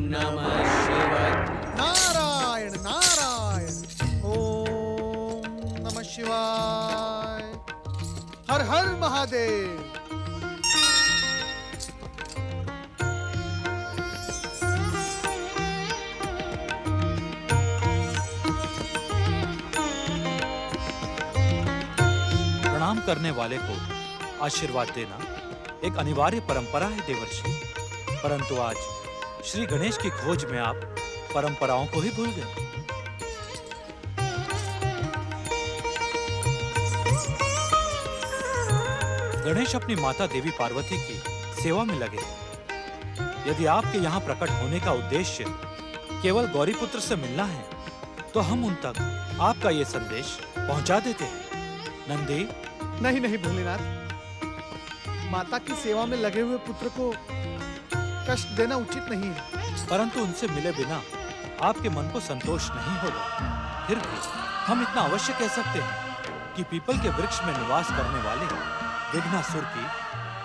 नमः शिवाय। नारायण नारायण। ओम नमः शिवाय। हर हर महादेव। प्रणाम करने वाले को आशीर्वाद देना एक अनिवार्य परंपरा है देवर्षि, परंतु आज श्री गणेश की खोज में आप परंपराओं को ही भूल गए। गणेश अपनी माता देवी पार्वती की सेवा में लगे हैं। यदि आपके यहाँ प्रकट होने का उद्देश्य केवल गौरीपुत्र से मिलना है, तो हम उन तक आपका ये संदेश पहुंचा देते हैं। नंदी, नहीं नहीं भोलेनाथ, माता की सेवा में लगे हुए पुत्र को कष्ट देना उचित नहीं है। परंतु उनसे मिले बिना आपके मन को संतोष नहीं होगा। फिर भी हम इतना अवश्य कह सकते हैं कि पीपल के वृक्ष में निवास करने वाले विघ्नासुर की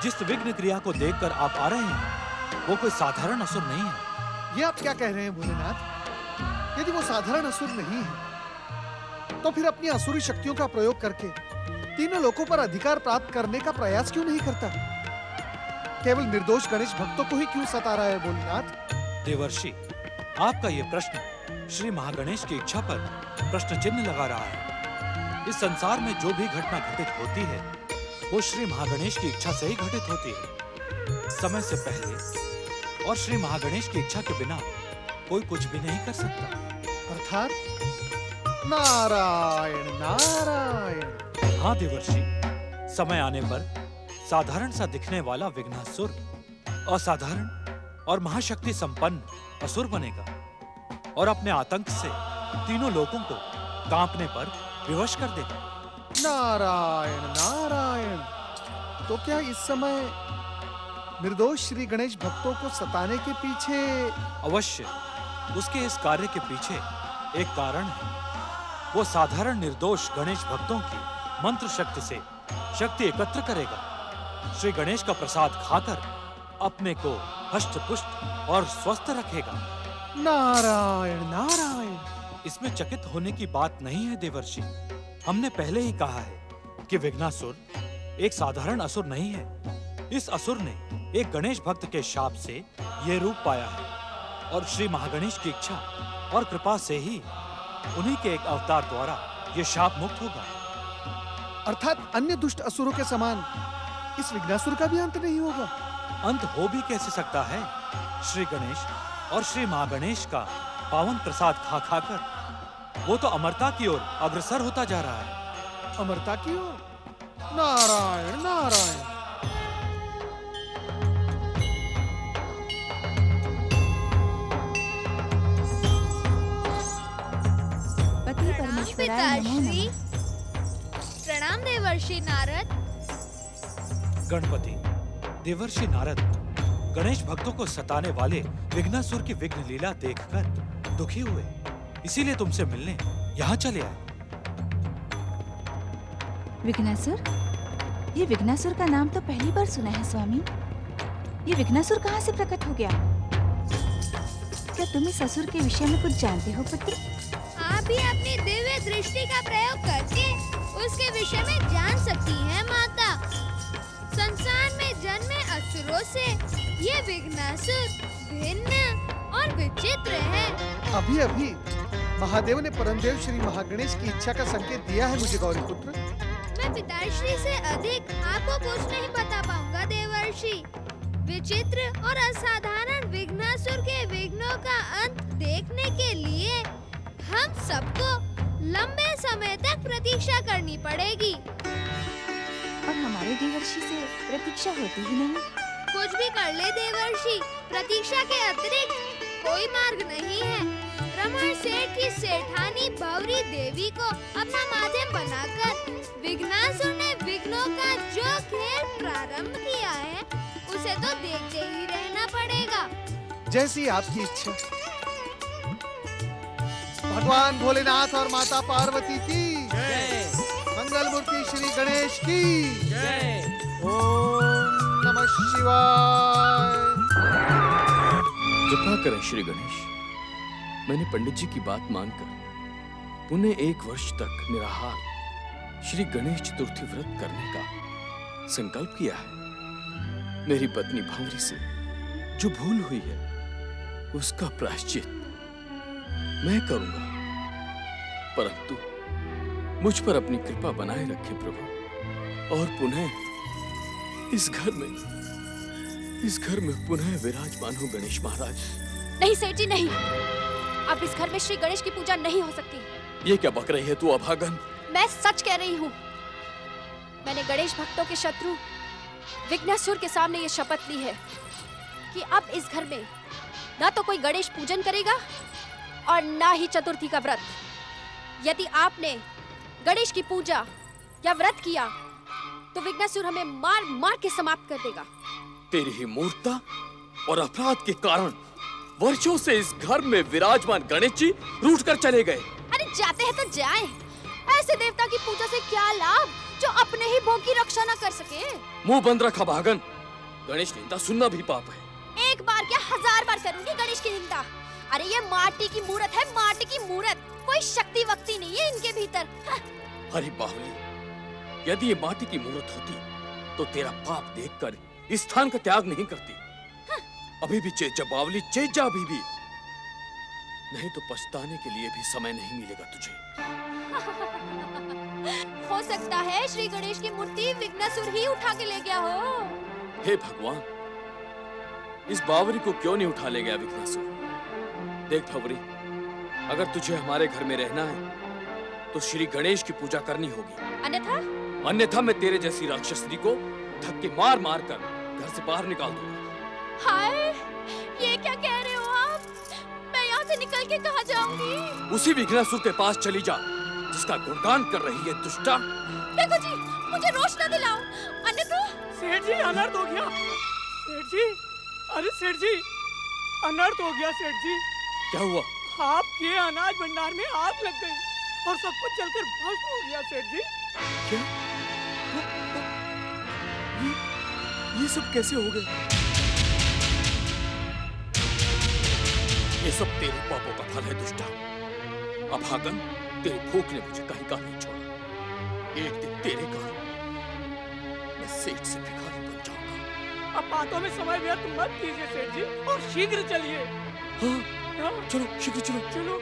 जिस विघ्न क्रिया को देखकर आप आ रहे हैं, वो कोई साधारण असुर नहीं है। ये आप क्या कह रहे हैं भोलेनाथ? यदि वो साधारण असुर नहीं है, तो फिर अपनी असुरी शक्तियों का प्रयोग करके तीनों लोकों पर अधिकार प्राप्त करने का प्रयास क्यों नहीं करता? केवल निर्दोष गणेश भक्तों को ही क्यों सता रहा है भोलेनाथ? देवर्षि, आपका ये प्रश्न श्री महागणेश की इच्छा पर प्रश्न चिन्ह लगा रहा है। इस संसार में जो भी घटना घटित होती है, वो श्री महागणेश की इच्छा से ही घटित होती है। समय से पहले और श्री महागणेश की इच्छा के बिना कोई कुछ भी नहीं कर सकता। अर्थात नारायण नारायण। हाँ देवर्षि, समय आने पर साधारण सा दिखने वाला विघ्नासुर असाधारण और महाशक्ति संपन्न असुर बनेगा और अपने आतंक से तीनों लोगों को कांपने पर विवश कर देगा। नारायण नारायण। तो क्या इस समय निर्दोष श्री गणेश भक्तों को सताने के पीछे? अवश्य उसके इस कार्य के पीछे एक कारण है। वो साधारण निर्दोष गणेश भक्तों की मंत्र शक्ति से शक्ति एकत्र करेगा। श्री गणेश का प्रसाद खाकर अपने को हष्ट पुष्ट और स्वस्थ रखेगा। नारायण नारायण। इसमें चकित होने की बात नहीं है देवर्षि। हमने पहले ही कहा है कि विघ्नासुर एक साधारण असुर नहीं है। इस असुर ने एक गणेश भक्त के शाप से ये रूप पाया है और श्री महागणेश की इच्छा और कृपा से ही उन्हीं के एक अवतार द्वारा ये शाप मुक्त होगा। अर्थात अन्य दुष्ट असुरों के समान इस विघ्नासुर का भी अंत नहीं होगा? अंत हो भी कैसे सकता है? श्री गणेश और श्री महागणेश का पावन प्रसाद खा खाकर वो तो अमरता की ओर अग्रसर होता जा रहा है। अमरता की ओर? नारायण नारायण। पति परमेश्वराय नमो पिताश्री। नमः। प्रणाम देवर्षि नारद। गणपति, देवर्षि नारद गणेश भक्तों को सताने वाले विघ्नासुर की विघ्न लीला देखकर दुखी हुए, इसीलिए तुमसे मिलने यहाँ चले आए। विघ्नासुर? ये विघ्नासुर का नाम तो पहली बार सुना है स्वामी। ये विघ्नासुर कहाँ से प्रकट हो गया? क्या तुम इस असुर के विषय में कुछ जानते हो पुत्र? आप भी अपनी दिव्य दृष्टि का प्रयोग करके उसके विषय में जान सकती हैं माता। संसार में जन्मे असुरों से ये विघ्नासुर भिन्न और विचित्र है। अभी अभी महादेव ने परमदेव श्री महागणेश की इच्छा का संकेत दिया है मुझे गौरीपुत्र। मैं पिताश्री से अधिक आपको कुछ नहीं बता पाऊंगा देवर्षि। विचित्र और असाधारण विघ्नासुर के विघ्नों का अंत देखने के लिए हम सबको लंबे समय तक प्रतीक्षा करनी पड़ेगी। और हमारे देवर्षि से प्रतीक्षा होती ही नहीं। कुछ भी कर ले देवर्षि, प्रतीक्षा के अतिरिक्त कोई मार्ग नहीं है। रमण सेठ की सेठानी भौरी देवी को अपना माध्यम बनाकर विघ्नासुर ने विघ्नों का जो खेल प्रारंभ किया है, उसे तो देखते ही रहना पड़ेगा। जैसी आपकी इच्छा। भगवान भोलेनाथ और माता पार्वती की जय। मंगल मूर्ति श्री गणेश की जय। ओम नमः शिवाय। कृपा करें श्री गणेश। मैंने पंडित जी की बात मानकर पुनः 1 वर्ष तक निराहार श्री गणेश चतुर्थी व्रत करने का संकल्प किया है। मेरी पत्नी भंवरी से जो भूल हुई है उसका प्रायश्चित मैं करूंगा, परंतु मुझ पर अपनी कृपा बनाए रखें प्रभु, और पुनः इस घर में पुनः विराजमान हो गणेश महाराज। नहीं सेठ जी नहीं, अब इस घर में श्री गणेश की पूजा नहीं हो सकती। ये क्या बक रही है तू अभागन? मैं सच कह रही हूँ। मैंने गणेश भक्तों के शत्रु विघ्नासुर के सामने ये शपथ ली है कि अब इस घर में ना तो कोई गणेश पूजन करेगा और ना ही चतुर्थी का व्रत। यदि आपने गणेश की पूजा या व्रत किया तो विघ्नासुर हमें मार मार के समाप्त कर देगा। तेरी ही मूर्खता और अपराध के कारण वर्षों से इस घर में विराजमान गणेश जी रूठ कर चले गए। अरे जाते हैं तो जाएं। ऐसे देवता की पूजा से क्या लाभ जो अपने ही भोग की रक्षा न कर सके। मुंह बंद रखा भागन, गणेश निंदा सुनना भी पाप है। एक बार क्या 1000 बार करूंगी गणेश की निंदा। अरे ये माटी की मूर्त है, माटी की मूर्त, कोई शक्ति वक्ति नहीं है इनके भीतर। अरे बाहुली, यदि ये माटी की मूर्त होती तो तेरा पाप देखकर इस स्थान का त्याग नहीं करती। अभी भी चेत जा बावली, चेत जा अभी भी, नहीं तो पछताने के लिए भी समय नहीं मिलेगा तुझे। हो सकता है श्री गणेश की मूर्ति विघ्नासुर ही उठा के ले गया हो। हे भगवान, इस बावरी को क्यों नहीं उठा ले गया विघ्नासुर? देख भवरी, अगर तुझे हमारे घर में रहना है तो श्री गणेश की पूजा करनी होगी, अन्यथा मैं तेरे जैसी राक्षसनी को धक्के मार मार कर घर से बाहर निकाल दूंगा। हाय, ये क्या कह रहे हो आप? मैं यहाँ से निकल के कहाँ जाऊंगी? उसी विघ्नासुर के पास चली जा जिसका गुणगान कर रही है दुष्टा। देखो जी, मुझे रोश न दिलाओ, अन्यथा। सेठ जी अनर्थ हो गया। सेठ जी, अरे सेठ जी, अनर्थ हो गया सेठ जी। क्या हुआ? आपके अनाज भंडार में आग लग गई और सब कुछ जलकर भस्म हो गया सेठ जी। क्या? ये सब कैसे हो गए? ये सब तेरे पापों का फल है दुष्टा। अभागन, तेरी भूख ने मुझे कहीं का नहीं छोड़ा। एक दिन तेरे कारण मैं सेठ से भिखारी बन जाऊंगा। अब बातों में समय व्यर्थ मत कीजिए सेठ जी, और शीघ्र चलिए। हाँ, चलो शीघ्र चलो। चलो।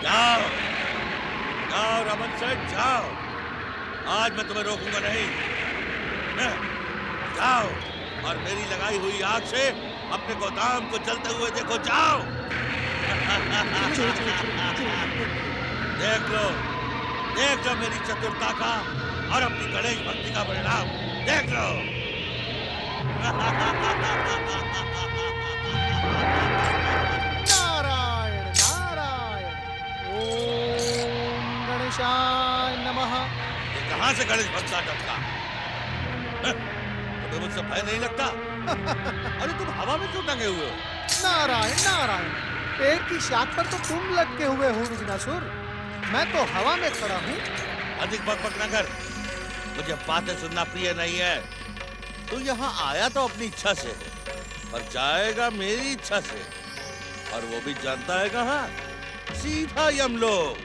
जाओ, जाओ रमन सेठ, जाओ। आज मैं तुम्हें रोकूंगा नहीं। जाओ और मेरी लगाई हुई आग से अपने गोदाम को जलते हुए देखो, जाओ। देख लो मेरी चतुरता का और अपनी गणेश भक्ति का परिणाम देख लो। नारायण नारायण, ओम गणेशाय नमः। ये कहाँ से गणेश भक्त सा टपका? तुम्हें मुझसे भय नहीं लगता? अरे तुम हवा में क्यों टंगे हुए हो? नारायण नारायण, पेड़ की शाख पर तो तुम लटके हुए हो विघ्नासुर, मैं तो हवा में खड़ा हूँ। अधिक बकबक न कर, मुझे बातें सुनना प्रिय नहीं है। तू यहाँ आया तो अपनी इच्छा से है और जाएगा मेरी इच्छा से, और वो भी जानता है कहाँ? सीधा यमलोक।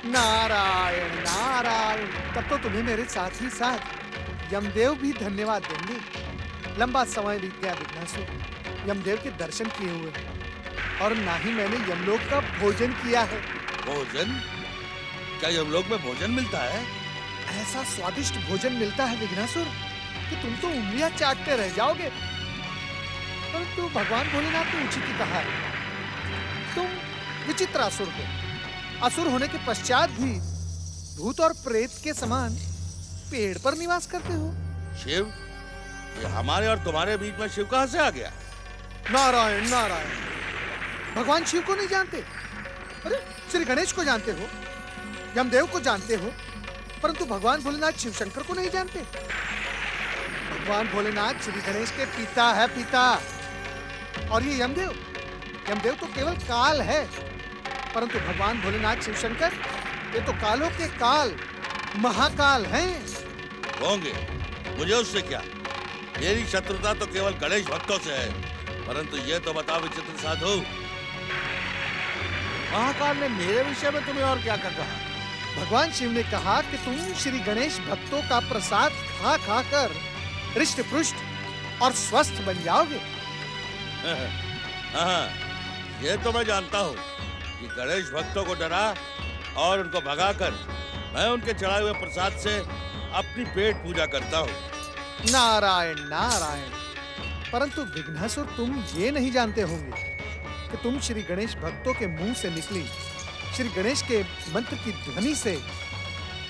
नारायण नारायण, तब तो तुम्हें मेरे साथ ही साथ यमदेव भी धन्यवाद देंगे। लंबा समय बीत गया विघ्नासुर, यमदेव के दर्शन किए हुए और ना ही मैंने यमलोक का भोजन किया है। भोजन? क्या यमलोक में भोजन मिलता है? ऐसा स्वादिष्ट भोजन मिलता है विघ्नासुर कि तुम तो उंगलियां चाटते रह जाओगे। परंतु भगवान भोलेनाथ ने उचित ही कहा है, तुम विचित्र असुर हो। असुर होने के पश्चात भी भूत और प्रेत के समान पेड़ पर निवास करते हो। शिव? ये हमारे और तुम्हारे बीच में शिव कहाँ से आ गया? नारायण नारायण, भगवान शिव को नहीं जानते? अरे श्री गणेश को जानते हो, यमदेव को जानते हो, परंतु भगवान भोलेनाथ शिव शंकर को नहीं जानते। भगवान भोलेनाथ श्री गणेश के पिता है, पिता। और ये यमदेव, यमदेव तो केवल काल है, परंतु भगवान भोलेनाथ शिव शंकर ये तो कालों के काल, महाकाल हैं। होंगे, मुझे उससे क्या। मेरी शत्रुता तो केवल गणेश भक्तों से है। परंतु ये तो बताओ विचित्र साधु, महाकाल ने मेरे विषय में तुम्हें और क्या कहा? भगवान शिव ने कहा कि तुम श्री गणेश भक्तों का प्रसाद खा खा कर हृष्ट पुष्ट और स्वस्थ बन जाओगे। हाँ, ये तो मैं जानता हूँ कि गणेश भक्तों को डरा और उनको भगाकर मैं उनके चढ़ाए हुए प्रसाद से अपनी पेट पूजा करता हूँ। नारायण नारायण। परंतु विघ्नासुर, तुम ये नहीं जानते होंगे कि तुम श्री गणेश भक्तों के मुंह से निकली श्री गणेश के मंत्र की ध्वनि से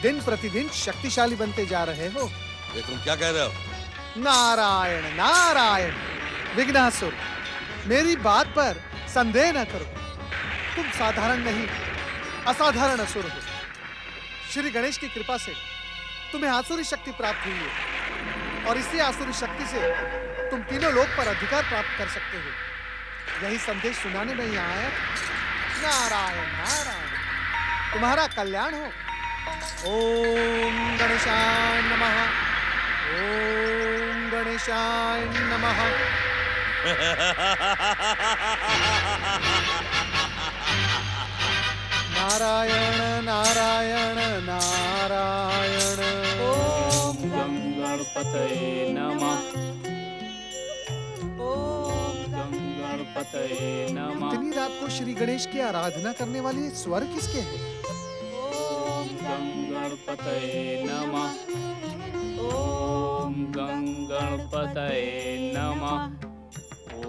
दिन प्रतिदिन शक्तिशाली बनते जा रहे हो। ये तुम क्या कह रहे हो? नारायण नारायण। विघ्नासुर, मेरी बात पर संदेह न करो। तुम साधारण नहीं, असाधारण असुर हो। श्री गणेश की कृपा से तुम्हें आसुरी शक्ति प्राप्त हुई है और इसी आसुरी शक्ति से तुम तीनों लोक पर अधिकार प्राप्त कर सकते हो। यही संदेश सुनाने में यहाँ आया। नारायण नारायण। तुम्हारा कल्याण हो। ओम गणेशाय नमः। ओम गणेशाय नमः। नारायण नारायण नारायण। ओम गं गणपतये नमः। ओम गं गणपतये नमः। इतनी रात को श्री गणेश की आराधना करने वाले स्वर किसके हैं? ओम गं गणपतये नमः। ओम गं गणपतये नमः।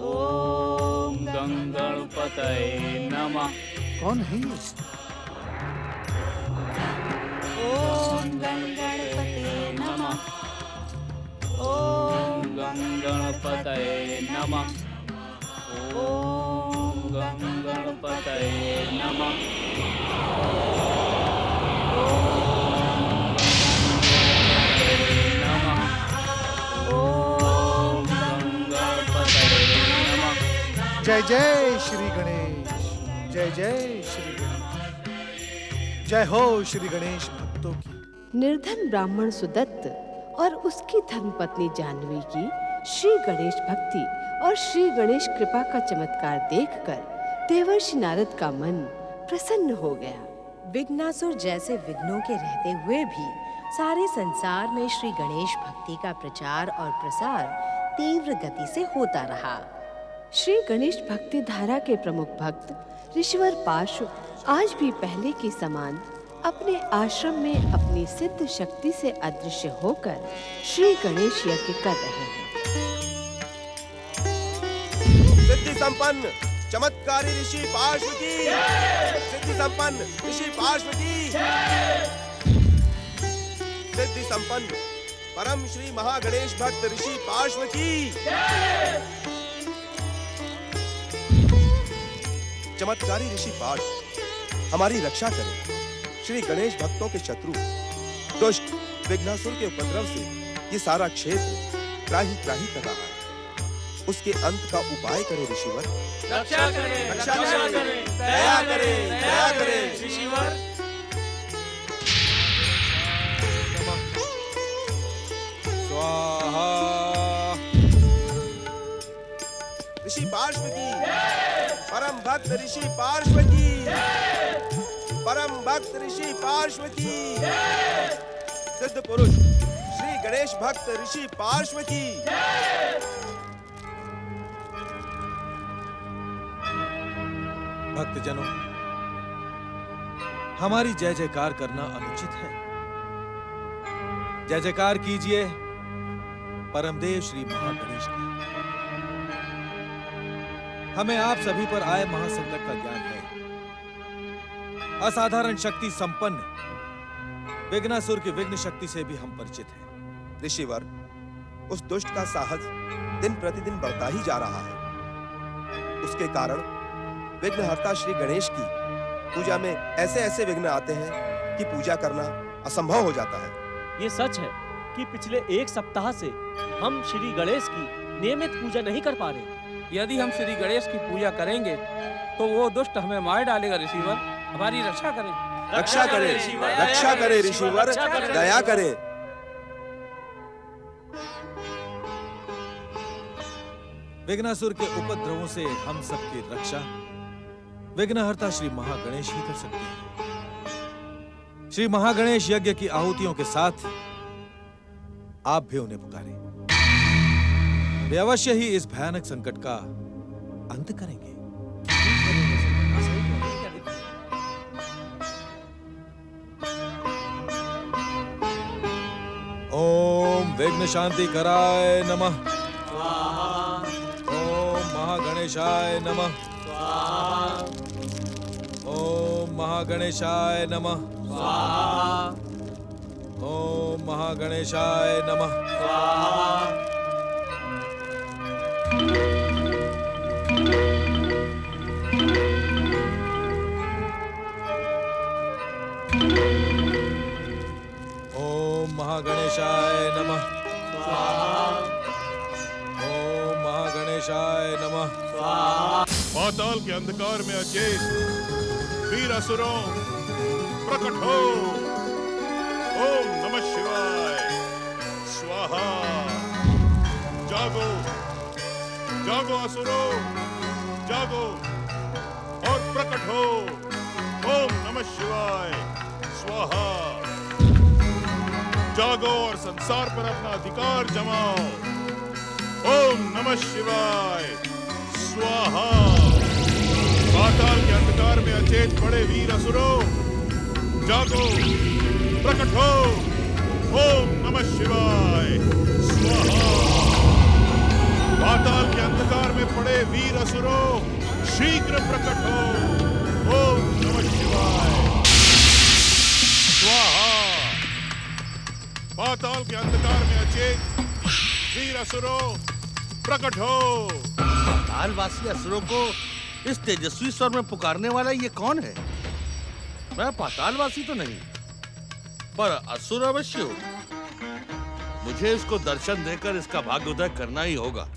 ओम गं गणपतये नमः। कौन है ये? ओम गं गणपतये नमः। ओम गं गणपतये नमः। ओम गं गणपतये नमः। ओम गं गणपतये नमः। जय जय श्री गणेश। जय जय श्री गणेश। जय हो श्री गणेश भक्तों की। निर्धन ब्राह्मण सुदत्त और उसकी धर्मपत्नी जाह्नवी की श्री गणेश भक्ति और श्री गणेश कृपा का चमत्कार देखकर देवर्षि नारद का मन प्रसन्न हो गया। विघ्नासुर जैसे विघ्नों के रहते हुए भी सारे संसार में श्री गणेश भक्ति का प्रचार और प्रसार तीव्र गति से होता रहा। श्री गणेश भक्ति धारा के प्रमुख भक्त ऋषिवर पार्श्व आज भी पहले के समान अपने आश्रम में अपनी सिद्ध शक्ति से अदृश्य होकर श्री गणेश यज्ञ कर रहे हैं। सिद्धि संपन्न चमत्कारी ऋषि पार्श्व की। सिद्धि संपन्न ऋषि पार्श्व की। सिद्धि संपन्न परम श्री महागणेश भक्त ऋषि पार्श्व की। चमत्कारी ऋषि पार्श्व हमारी रक्षा करें। श्री गणेश भक्तों के शत्रु दुष्ट विघ्नासुर के उपद्रव से ये सारा क्षेत्र त्राही त्राही कर रहा है। उसके अंत का उपाय करें ऋषिवर। रक्षा करें, रक्षा करें, दया करें, दया करें ऋषिवर। स्वाहा। ऋषि पार्श्व की। परम भक्त ऋषि पार्श्व की। परम भक्त ऋषि पार्श्व की। सिद्ध पुरुष श्री गणेश भक्त ऋषि पार्श्व की। भक्तजनों, हमारी जय जयकार करना अनुचित है। जय जयकार कीजिए परमदेव श्री महागणेश की। हमें आप सभी पर आए महासंकट का ज्ञान है। असाधारण शक्ति संपन्न विघ्नासुर की विघ्न शक्ति से भी हम परिचित हैं। ऋषिवर, उस दुष्ट का साहस दिन प्रतिदिन बढ़ता ही जा रहा है। उसके कारण विघ्नहर्ता श्री गणेश की पूजा में ऐसे ऐसे विघ्न आते हैं कि पूजा करना असंभव हो जाता है। ये सच है। कि पिछले 1 सप्ताह से हम श्री गणेश की नियमित पूजा नहीं कर पा रहे। यदि हम श्री गणेश की पूजा करेंगे तो वो दुष्ट हमें मार डालेगा ऋषिवर। हमारी रक्षा करें। रक्षा करे, रक्षा करे ऋषिवर, दया करे। विघ्नासुर के उपद्रवों से हम सबकी रक्षा विघ्नहर्ता श्री महागणेश ही कर सकते हैं। श्री महागणेश यज्ञ की आहुतियों के साथ आप भी उन्हें पुकारें। वे अवश्य ही इस भयानक संकट का अंत करेंगे। ओम विघ्न शांति कराय नमः। ओम महागणेशाय नमः। ओम महागणेशाय नमः। ओम महागणेशाय नमः। ओम महागणेशाय नमः। ओम महागणेशाय नमः। पाताल के अंधकार में अचेत वीर असुरों प्रकट हो। ओम नमः शिवाय। स्वाहा। जागो जागो असुरों, जागो और प्रकट हो। ओम नमः शिवाय। स्वाहा। जागो और संसार पर अपना अधिकार जमाओ। ओम नमः शिवाय। स्वाहा। पाताल के अंधकार में अचेत पड़े वीर असुरों, जागो, प्रकट हो। ओम नमः शिवाय। स्वाहा। पाताल के अंधकार में पड़े वीर असुरों, शीघ्र प्रकट हो। ओम नमः शिवाय। स्वाहा। पाताल के अंधकार में अचेत वीर असुरों, प्रकट हो। पातालवासी असुरों को इस तेजस्वी स्वर में पुकारने वाला ये कौन है? मैं पातालवासी तो नहीं, पर असुर अवश्य हो। मुझे इसको दर्शन देकर इसका भाग्योदय करना ही होगा।